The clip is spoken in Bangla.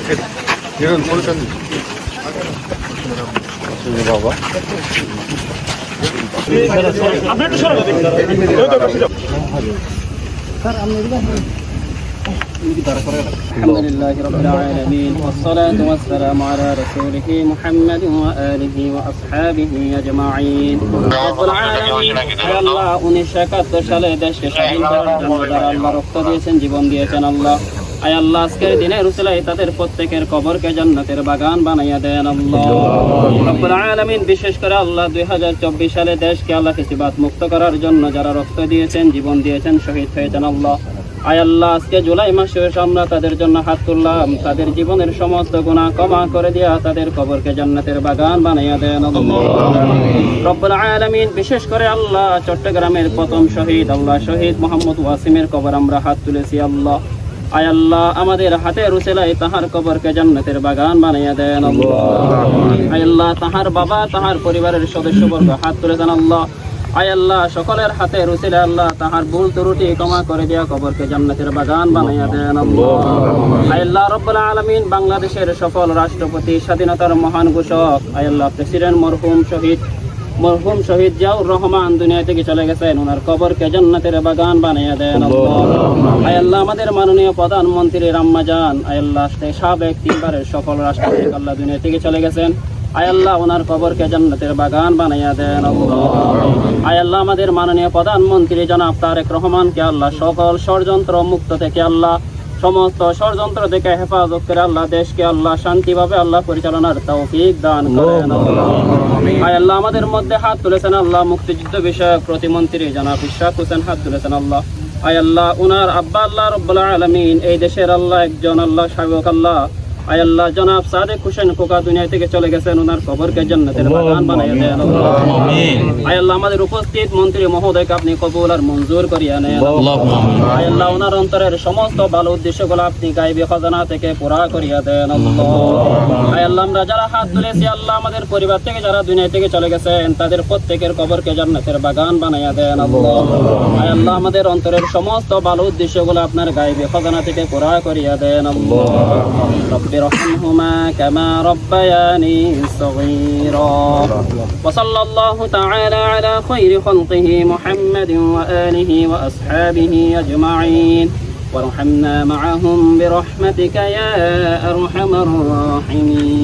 이런 폴전 봐봐. الحمد لله رب العالمين والصلاة والسلام على رسوله محمد وآله وأصحابه أجمعين رب العالمين يا الله 1971 সালে দেশকে স্বাধীন করার জন্য যারা আল্লাহ রক্ত দিয়েছেন জীবন দিয়েছেন আল্লাহ আয় আল্লাহ আজকের দিনের উসিলায় তাদের প্রত্যেকের কবরকে জান্নাতের বাগান বানাইয়া দেন আল্লাহ রব্বুল আলামিন বিশেষ করে আল্লাহ 2024 সালে দেশকে আল্লাহ ফিসিবাত মুক্ত করার জন্য যারা রক্ত দিয়েছেন জীবন দিয়েছেন শহীদ হয়েছেন আল্লাহ আয় আল্লাহ আজকে জুলাই মাসে আমরা তাদের জন্য হাত তুললাম তাদের জীবনের সমস্ত গুনাহ ক্ষমা করে দিয়া তাদের কবরকে জান্নাতের বাগান বানাইয়া দেন আল্লাহ রব্বুল আলামিন বিশেষ করে আল্লাহ চট্টগ্রামের প্রথম শহীদ আল্লাহ শহীদ মোহাম্মদ ওয়াসিমের কবর আমরা হাত তুলেছি আল্লাহ আয় আল্লাহ আমাদের হাতের উসিলায় তাহার কবরকে জান্নাতের বাগান বানাইয়া দেন আল্লাহ আয় আল্লাহ তাহার বাবা তাহার পরিবারের সদস্যবর্গ হাত তুলে দেন আল্লাহ আয় আল্লাহ সকলের হাতের উসিলায় আল্লাহ তাহার ভুল ত্রুটি ক্ষমা করে দিয়া কবরকে জান্নাতের বাগান বানাইয়া দেন আল্লাহ আয় আল্লাহ রব্বুল আলামিন বাংলাদেশের সফল রাষ্ট্রপতি স্বাধীনতার মহান ঘোষক আয় আল্লাহ প্রেসিডেন্ট মরহুম শহীদ জিয়াউর রহমান দুনিয়া থেকে চলে গেছেন ওনার কবরকে জান্নাতের বাগান বানাইয়া দেন আল্লাহ আয় আল্লাহ আমাদের মাননীয় প্রধানমন্ত্রী রাম্মাজান আয় আল্লাহ সাবেক তিনবারের সফল রাষ্ট্রপতি আল্লাহ দুনিয়া থেকে চলে গেছেন আয় আল্লাহ ওনার কবরকে জান্নাতের বাগান বানাইয়া দেন আল্লাহ আয় আল্লাহ আমাদের মাননীয় প্রধানমন্ত্রী জনাব তারেক রহমানকে আল্লাহ সকল ষড়যন্ত্র মুক্ত থেকে আল্লাহ সমস্ত ষড়যন্ত্র থেকে হেফাজত করে আল্লাহ দেশকে আল্লাহ শান্তিভাবে আল্লাহ পরিচালনার তৌফিক দান করেন আয় আল্লাহ আমাদের মধ্যে হাত তুলেছেন আল্লাহ মুক্তিযুদ্ধ বিষয়ক প্রতিমন্ত্রী জনাব ইশরাক হোসেন হাত তুলেছেন আল্লাহ আয় আল্লাহ উনার আব্বা আল্লাহ রব্বুল আলামিন এই দেশের আল্লাহ একজন আল্লাহ শায়ক আল্লাহ আয় আল্লাহ জনাব সাদেক হোসেন কোকা দুনিয়া থেকে চলে গেছেন ওনার কবরকে জান্নাতের বাগান বানাইয়া দেন আমিন আয় আল্লাহ আমাদের উপস্থিত মন্ত্রী মহোদয়কে আপনি কবুল আর মঞ্জুর করিয়া নেন আয় আল্লাহ ওনার অন্তরের সমস্ত ভালো উদ্দেশ্যগুলো আপনি গায়বী খাজানা থেকে পুরা করিয়া দেন আয় আল্লাহ আমরা যারা হাত তুলেছি আল্লাহ আমাদের পরিবার থেকে যারা দুনিয়া থেকে চলে গেছেন তাদের প্রত্যেকের কবরকে জান্নাতের বাগান বানাইয়া দেন আয় আল্লাহ আমাদের অন্তরের সমস্ত ভালো উদ্দেশ্যগুলো আপনার গায়বী খাজানা থেকে পুরা করিয়া দেন আল্লাহ ارحمهما كما ربياني صغيرا وصلى الله تعالى على خير خلقه محمد وآله وأصحابه أجمعين وارحمنا معهم برحمتك يا أرحم الراحمين